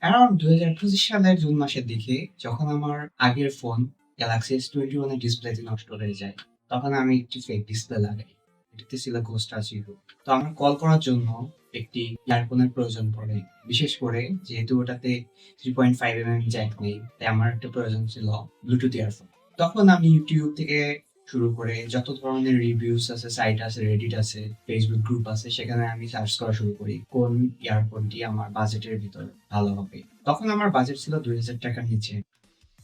Around 2025 সালের June মাসের দিকে যখন আমার আগের ফোন গ্যালাক্সি S21 এর ডিসপ্লেটি নষ্ট হয়ে যায়, তখন আমি একটি ফেক ডিসপ্লে লাগাই। এটাতে ছিল গোস্ট জিরো। তো আমার কল করার জন্য একটি ইয়ারফোনের প্রয়োজন পড়ে। বিশেষ করে যেহেতু ওটাতে 3.5 জ্যাক নেই, তাই আমার একটা প্রয়োজন ছিল ব্লুটুথ ইয়ারফোন। তখন আমি ইউটিউব থেকে শুরু করে যত ধরনের রিভিউস আছে, সাইট আছে, রেডিট আছে, ফেসবুক গ্রুপ আছে, সেখানে আমি সার্চ করা শুরু করি কোন ইয়ারফোনটি আমার বাজেটের ভিতর ভালো হবে। তখন আমার বাজেট ছিল 2000 টাকার নিচে।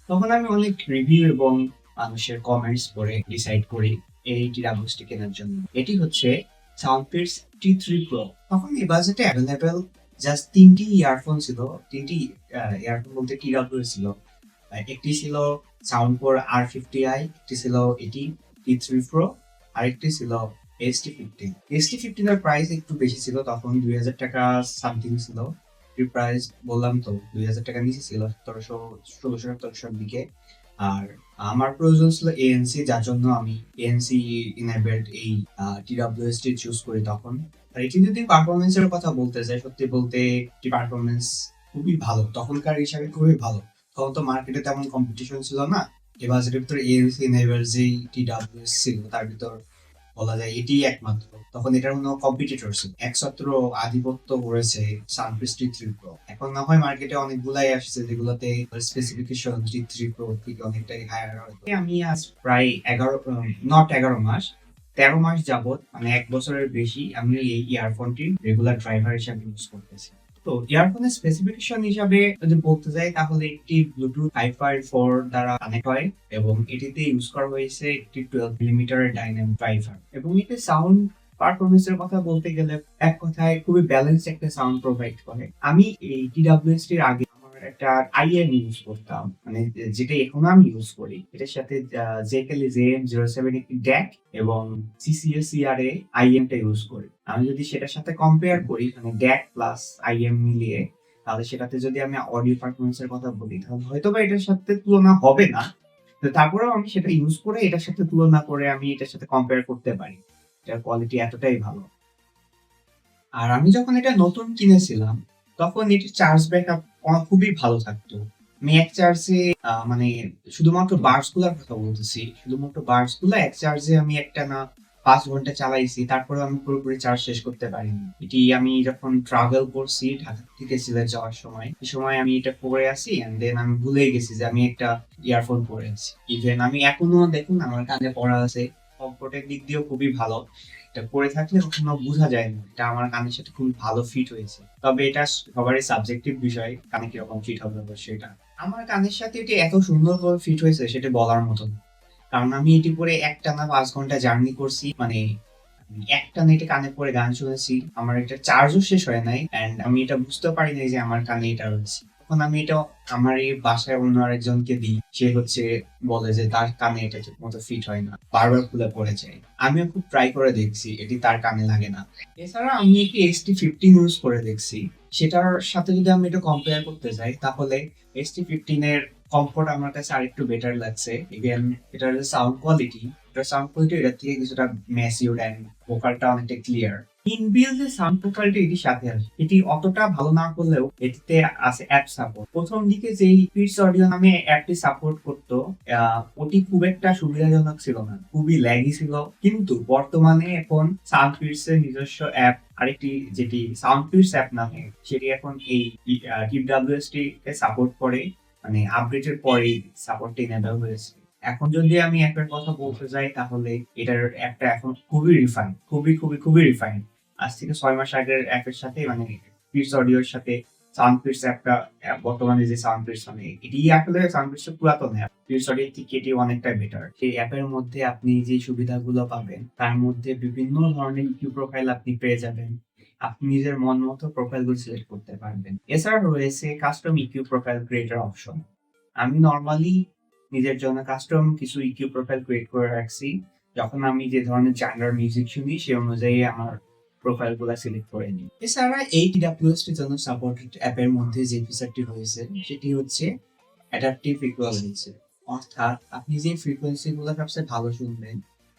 তখন আমি অনেক রিভিউ এবং মানুষের কমেন্টস পড়ে ডিসাইড করি এই টিরাবুসটি কেনার জন্য। এটি হচ্ছে সাউন্ডপিটস T3 Pro। তখন এই বাজেটে অ্যাভেলেবেল জাস্ট তিনটি ইয়ারফোন ছিল। তিনটি ইয়ারফোন বলতে টিরাবুস ছিল। একটি ছিল সাউন্ডকোর R50i, একটি ছিল এটি T3 Pro, আরেকটি ছিল ST15। ST15 এর প্রাইস একটু বেশি ছিল, তখন 2000 টাকা সামথিং ছিল। এর প্রাইস বললাম তো 2000 টাকা নিচে ছিল, 1600 দিকে। আর আমার প্রয়োজন ছিল ANC, যার জন্য আমি ANC ইনেবলড এই TWS টি চুজ করি তখন। আর এটি যদি পারফরমেন্সের কথা বলতে চাই, সত্যি বলতে এটি পারফরমেন্স খুবই ভালো, তখনকার হিসাবে খুবই ভালো। তখন তো মার্কেটে তেমন কম্পিটিশন ছিল না। এই বাজেটের ভিতরে ANC ইনেবলড যেই TWS ছিল, তার ভিতর বলা যায় এটি একমাত্র। তখন এটার কোনো কম্পিটিটর ছিল, একমাত্র আধিপত্য করেছে সানফিস্ট T3 Pro। এখন না হয় মার্কেটে অনেকগুলাই আসছে যেগুলোতে স্পেসিফিকেশন T3 Pro থেকে অনেকটাই হায়ার হয়। আমি আজ প্রায় 11 মাস 13 মাস যাবত, মানে 1 বছরের বেশি আমি এই ইয়ারফোনটি রেগুলার ড্রাইভার হিসাবে ইউজ করতেছি। তো ইয়ারফোনের স্পেসিফিকেশন হিসাবে যদি বলতে যাই, তাহলে একটি ব্লুটুথ 5.4 দ্বারা কানেক্ট হয় এবং এটিতে ইউজ করা হয়েছে একটি 12 মিলিমিটারের ডাইনামিক ড্রাইভার। এবং এতে সাউন্ড পারফরমেন্সের কথা বলতে গেলে এক কথায় খুবই ব্যালেন্স একটা সাউন্ড প্রোভাইড করে। আমি এই TWS টির আগে আমার একটা IM ইউজ করতাম, মানে যেটা এখন আমি ইউজ করি। এটার সাথে JKL JM07 একটি ড্যাক এবং CCS CRA IM টা ইউজ করি। আমি যদি সেটার সাথে কম্পেয়ার করি, মানে ড্যাক প্লাস IM মিলিয়ে, তাহলে সেটাতে যদি আমি অডিও পারফরমেন্স এর কথা বলি, তাহলে হয়তো বা এটার সাথে তুলনা হবে না। তো তারপরেও আমি সেটা ইউজ করে এটার সাথে তুলনা করে আমি এটার সাথে কম্পেয়ার করতে পারি। এটার কোয়ালিটি এতটাই ভালো। আর আমি যখন এটা নতুন কিনেছিলাম, তখন এটির চার্জ ব্যাকআপ খুবই ভালো থাকতো। আমি এক চার্জে মানে শুধুমাত্র বার্স গুলার কথা বলতেছি, শুধুমাত্র বার্স গুলা এক চার্জে আমি একটানা 5 ঘন্টা চালাইছি, তারপরে আমি পুরোপুরি চার্জ শেষ করতে পারিনি। এটি আমি যখন ট্রাভেল করছি ঢাকা থেকে সিলেট যাওয়ার সময়, এই সময় আমি এটা পরে আছি, এন্ড দেন আমি ভুলেই গেছি যে আমি একটা ইয়ারফোন পরে আছি। ইভেন আমি এখনো দেখুন আমার কানে পড়া আছে। কমফোর্টের দিক দিয়েও খুবই ভালো। এটা পরে থাকলে কখনো বোঝা যায় না এটা আমার কানের সাথে খুব ভালো ফিট হয়েছে। তবে এটা সবারই সাবজেক্টিভ বিষয়, কানে কিরকম ফিট হবে সেটা। আমার কানের সাথে এটি এত সুন্দরভাবে ফিট হয়েছে সেটা বলার মতন। কারণ আমি এটি পরে একটানা 5 ঘন্টা জার্নি করছি, মানে একটানা এটা কানে পরে গান শুনেছি। আমার এটা চার্জও শেষ হয় নাই, এন্ড আমি এটা বুঝতে পারি নাই যে আমার কানে এটা রয়েছে। তখন আমি এটা আমার এই বাসায় অন্য আরেকজনকে দিই, সে হচ্ছে বলে যে তার কানে এটা ঠিক মতো ফিট হয় না, বারবার খুলে পড়ে যায়। আমিও খুব ট্রাই করে দেখছি, এটি তার কানে লাগে না। এছাড়া আমি একটি ST15 ইউজ করে দেখছি, সেটার সাথে যদি আমি এটা কম্পেয়ার করতে যাই, তাহলে ST15 এর কমফোর্ট আমার কাছে আরেকটু বেটার লাগছে। ইভেন এটার যে সাউন্ড কোয়ালিটি এটার থেকে কিছুটা ম্যাসিউড এন্ড ভোকালটা অনেকটা ক্লিয়ার। ইনবিল্ড যে সাউন্ড প্রোফাইলটা এটির সাথে আসে, এটি অতটা ভালো না করলেও এটিতে আছে অ্যাপ সাপোর্ট। প্রথম দিকে যেই পিটস অডিও নামে অ্যাপটি সাপোর্ট করতো, ওটি খুব একটা সুবিধাজনক ছিল না, খুবই ল্যাগি ছিল। কিন্তু বর্তমানে এখন সাউন্ডপিটস এর নিজস্ব অ্যাপ আরেকটি, যেটি সাউন্ডপিটস অ্যাপ নামে, সেটি এখন এই TWS টি কে সাপোর্ট করে, মানে আপডেটের পরেই সাপোর্টটি এনেবল হয়েছে। এখন যদি আমি অ্যাপের কথা বলতে যাই, তাহলে এটার অ্যাপটা এখন খুবই রিফাইন, খুবই খুবই খুবই রিফাইন। আজ থেকে 6 মাস আগের অ্যাপের সাথে, মানে পিটস অডিওর সাথে সাউন্ডপিটস অ্যাপটা, বর্তমানে যে সাউন্ডপিটস, মানে এটি আসলে সাউন্ডপিটস এর পুরাতন অ্যাপ, পিটস অডিও থেকে এটি অনেকটা বেটার। সেই অ্যাপের মধ্যে আপনি যে সুবিধাগুলো পাবেন, তার মধ্যে বিভিন্ন ধরনের ইকিউ প্রোফাইল আপনি পেয়ে যাবেন। আপনি নিজের মন মতো প্রোফাইলগুলো সিলেক্ট করতে পারবেন। এছাড়া রয়েছে custom EQ profile creator option. আমি নরমালি নিজের জন্য কাস্টম কিছু ইকিউ প্রোফাইল ক্রিয়েট করে রাখছি। যখন আমি যে ধরনের জেন্ডার মিউজিক শুনি, সেই অনুযায়ী আমার প্রোফাইল গুলা সিলেক্ট করে নিই। এছাড়া এই TWS টির জন্য সাপোর্টেড অ্যাপের মধ্যে যে ফিচারটি রয়েছে, সেটি হচ্ছে অ্যাডাপটিভ ইকুয়ালাইজার। অর্থাৎ আপনি যে ফ্রিকোয়েন্সি গুলো সবচেয়ে ভালো শুনবেন,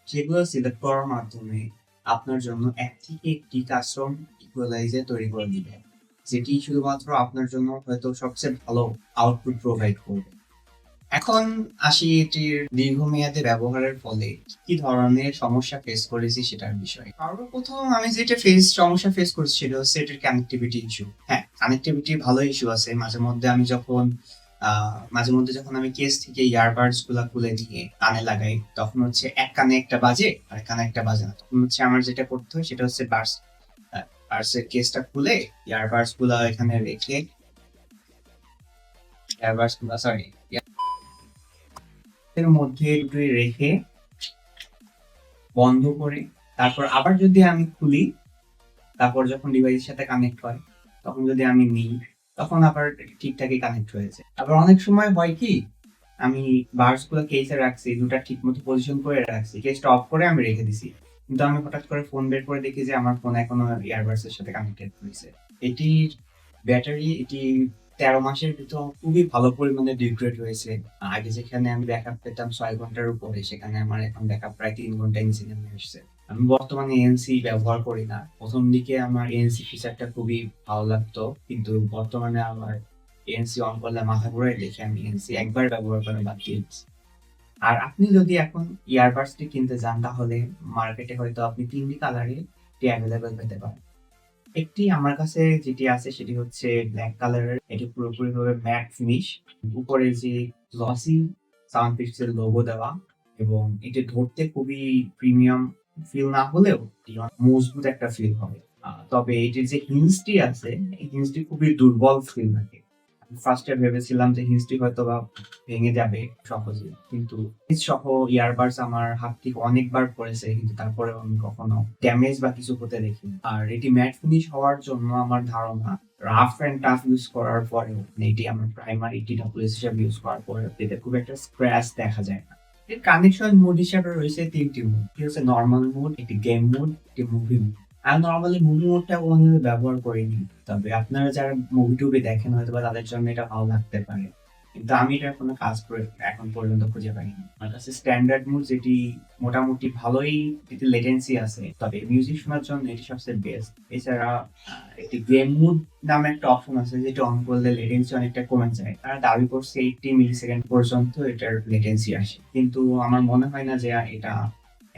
সেগুলো সিলেক্ট করার মাধ্যমে আপনার জন্য এক থেকে একটি কাস্টম ইকুয়ালাইজার তৈরি করে দিবে। যেটি শুধুমাত্র আপনার জন্য হয়তো সবচেয়ে ভালো আউটপুট প্রোভাইড করবে। এখন আসি এটির দীর্ঘমেয়াদে ব্যবহারের ফলে কি ধরনের সমস্যা ফেস করেছি সেটার বিষয়ে। সর্বপ্রথম আমি যেটা সমস্যা ফেস করেছি সেটা হচ্ছে এটির কানেক্টিভিটি ইস্যু। হ্যাঁ, কানেক্টিভিটি ভালো ইস্যু আছে। মাঝে মধ্যে যখন আমি কেস থেকে ইয়ারবাডস গুলা খুলে নিয়ে কানে লাগাই, তখন হচ্ছে এক কানে একটা বাজে আর এক কানে একটা বাজে না। তখন হচ্ছে আমার যেটা করতে হয় সেটা হচ্ছে বার্সের কেসটা খুলে ইয়ারবাডস গুলা এখানে রেখে ইয়ারবাডস গুলা সরি এর মধ্যে দুটোই রেখে বন্ধ করে তারপর আবার যদি আমি খুলি, তারপর যখন ডিভাইসের সাথে কানেক্ট হয় তখন যদি আমি নিই, তখন আবার ঠিকঠাকই কানেক্ট হয়েছে। আবার অনেক সময় হয় কি, আমি বার্স গুলো কেসে রাখছি, দুটা ঠিক মতো পজিশন করে রাখছি, কেসটা অফ করে আমি রেখে দিছি, কিন্তু আমি হঠাৎ করে ফোন বের করে দেখি যে আমার ফোন এখনো ইয়ারবাডস এর সাথে কানেক্টেড হয়েছে। এটির ব্যাটারি 13 মাসের ভিতর খুবই ভালো পরিমাণে ডিগ্রেড হয়েছে। আগে যেখানে আমি ব্যাকআপ পেতাম 6 ঘন্টার উপরে, সেখানে আমার এখন ব্যাকআপ প্রায় 3 ঘন্টায় নিচে নেমে আসছে। আমি বর্তমানে এএনসি ব্যবহার করি না। প্রথম দিকে আমার এএনসি ফিচারটা খুবই ভালো লাগতো, কিন্তু বর্তমানে আমার এএনসি অন করলে মাথা ঘুরায় দেখে আমি এএনসি একবার ব্যবহার করে বাদ দিয়েছি। আর আপনি যদি এখন ইয়ারবাডসটি কিনতে যান, তাহলে মার্কেটে হয়তো আপনি 3টি কালারে এটি অ্যাভেলেবেল পেতে পারেন। একটি আমার কাছে যেটি আছে সেটি হচ্ছে ব্ল্যাক কালারের। এটি পুরোপুরিভাবে ম্যাট ফিনিশ। উপরে যে গ্লসি সাউন্ড পিক্সেল লোগো দেওয়া, এবং এটি ধরতে খুবই প্রিমিয়াম ফিল না হলেও এটি অনেক মজবুত একটা ফিল হবে। তবে এটির যে হিঞ্জটি আছে, এই হিঞ্জটি খুবই দুর্বল ফিল লাগে। ফার্স্টে ভেবেছিলাম যে হিঞ্জটি হয়তোবা ভেঙে যাবে সহজে, কিন্তু হিঞ্জ সহ ইয়ারবাডস আমার হাত থেকে অনেকবার পড়েছে, কিন্তু তারপরেও আমি কখনো ড্যামেজ বা কিছু হতে দেখিনি। আর এটি ম্যাট ফিনিশ হওয়ার জন্য আমার ধারণা রাফ এন্ড টাফ ইউজ করার পরেও, মানে এটি আমার প্রাইমারি TWS হিসেবে ইউজ করার পরেও এতে খুব একটা স্ক্র্যাচ দেখা যায় না। এর কানেকশন মোড হিসেবে রয়েছে 3টি মোড। একটি হচ্ছে নর্মাল মোড, একটি গেম মোড, একটি মুভি মোড। আমি নরমালি মুভি মোডটা কোনোদিনও ব্যবহার করিনি। তবে আপনারা যারা মুভি-টুভি দেখেন হয়তোবা তাদের জন্য এটা ভালো লাগতে পারে। কিন্তু আমি এটার কোনো কাজ করে এখন পর্যন্ত খুঁজে পাইনি। আমার কাছে স্ট্যান্ডার্ড মোড, যেটি মোটামুটি ভালোই, এতে লেটেন্সি আছে। তবে মিউজিক শোনার জন্য এটি সবচেয়ে বেস্ট। এছাড়া একটি গেম মোড নামে একটা অপশন আছে, যেটা অন করলে লেটেন্সি অনেকটা কমে যায়। তারা দাবি করছে 80 মিলিসেকেন্ড পর্যন্ত এটার লেটেন্সি আসে। কিন্তু আমার মনে হয় না যে এটা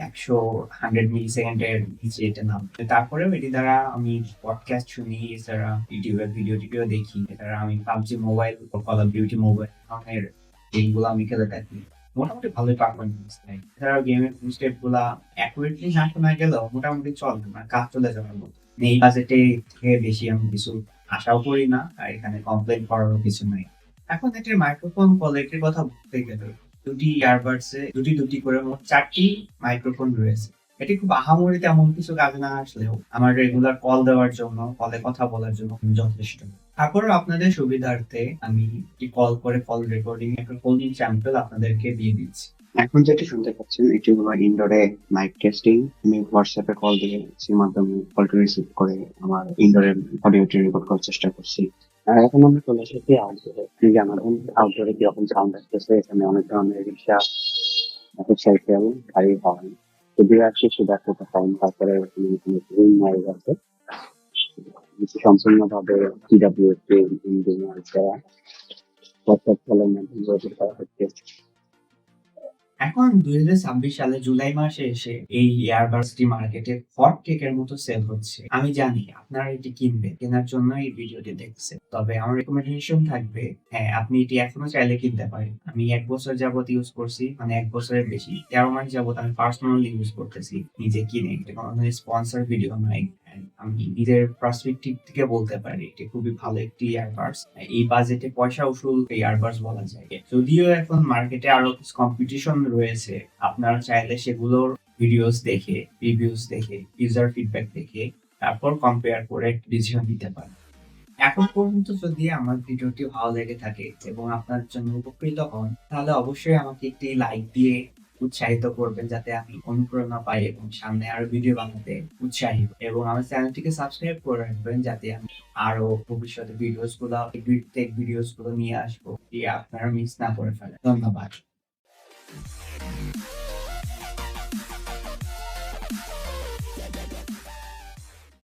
100 মিলিসেকেন্ডের নিচে এটা নামবে। তারপরেও এটি দ্বারা আমি পডকাস্ট শুনি, এছাড়া ইউটিউবের ভিডিও দেখি, এছাড়া আমি PUBG mobile, call of duty mobile ধরনের গেমগুলো আমি খেলে থাকি। মোটামুটি ভালোই পারফরমেন্স দেয়। এছাড়াও গেমের স্টেপ গুলা অ্যাকুরেটলি না শোনা গেলেও মোটামুটি চলে, মানে কাজ চলে যাওয়ার মতো। এই বাজেটে থেকে বেশি আমি কিছু আশাও করি না, আর এখানে কমপ্লেন করারও কিছু নাই। এখন এটির মাইক্রোফোন কোয়ালিটির কথা বলতে গেলে, দুটি ইয়ারবাডসে দুটি করে মোট 4টি মাইক্রোফোন রয়েছে। এটি খুব আহামরি তেমন কিছু কাজে না আসলেও আমার রেগুলার কল দেওয়ার জন্য, কলে কথা বলার জন্য যথেষ্ট। তারপরেও আপনাদের সুবিধার্থে আমি একটি কল রেকর্ডিং একটা কোডিং স্যাম্পল আপনাদেরকে দিয়ে দিচ্ছি। এখন যেটি শুনতে পাচ্ছেন এটি হলো ইনডোরে মাইক টেস্টিং। আমি হোয়াটসঅ্যাপে কল দিয়ে সেই মাধ্যমে কলটি রিসিভ করে আমার ইনডোরে অডিওটি রেকর্ড করার চেষ্টা করছি। আর এখন আমরা চলে এসেছি আউটডোরে। এই যে আমার আউটডোরে কিরকম সাউন্ড আসতেছে, এখানে অনেক ধরনের রিক্সা, মোটরসাইকেল, গাড়ি হর্ন, তো বিরাট কিছু দেখতে পাবেন। তারপরে রুম মাইক আছে, সম্পূর্ণভাবে TWS ইঞ্জিনিয়ার দ্বারা হোয়াটসঅ্যাপ কলের মাধ্যমে রেকর্ড করা হচ্ছে। এখন 2026 সালে জুলাই মাসে এসে এই এয়ারবাসটি মার্কেটে হট কেকের মতো সেল হচ্ছে। আমি জানি আপনারা এটি কিনবেন, কেনার জন্য এই ভিডিওটি দেখছেন। তবে আমার রেকমেন্ডেশন থাকবে, হ্যাঁ, আপনি এটি এখনো চাইলে কিনতে পারেন। আমি 1 বছর যাবত ইউজ করছি, মানে 1 বছরের বেশি, 13 মাস যাবত আমি পার্সোনালি ইউজ করতেছি নিজে কিনে। এটা কোনো স্পন্সর ভিডিও নয়। আমি নিজের পার্সপেক্টিভ থেকে বলতে পারি এটি খুবই ভালো একটি ইয়ারবাডস। এই বাজেটে পয়সা উসুল ইয়ারবাডস বলা যায়। যদিও এখন মার্কেটে আরো কম্পিটিশন রয়েছে, আপনারা চাইলে সেগুলোর ভিডিওস দেখে, রিভিউস দেখে, ইউজার ফিডব্যাক দেখে তারপর কম্পেয়ার করে ডিসিশন নিতে পারেন। এখন পর্যন্ত যদি আমার ভিডিওটি ভালো লেগে থাকে এবং আপনার জন্য উপকৃত হন, তাহলে অবশ্যই আমাকে একটি লাইক দিয়ে উৎসাহিত করবেন, যাতে আমি অনুপ্রেরণা পাই এবং সামনে আরো ভিডিও বানাতে উৎসাহী হই। এবং আমার চ্যানেলটিকে সাবস্ক্রাইব করে রাখবেন, যাতে আমি আরো ভবিষ্যতে টেক ভিডিওস গুলো নিয়ে আসবো, আপনারা মিস না করে ফেলেন। ধন্যবাদ।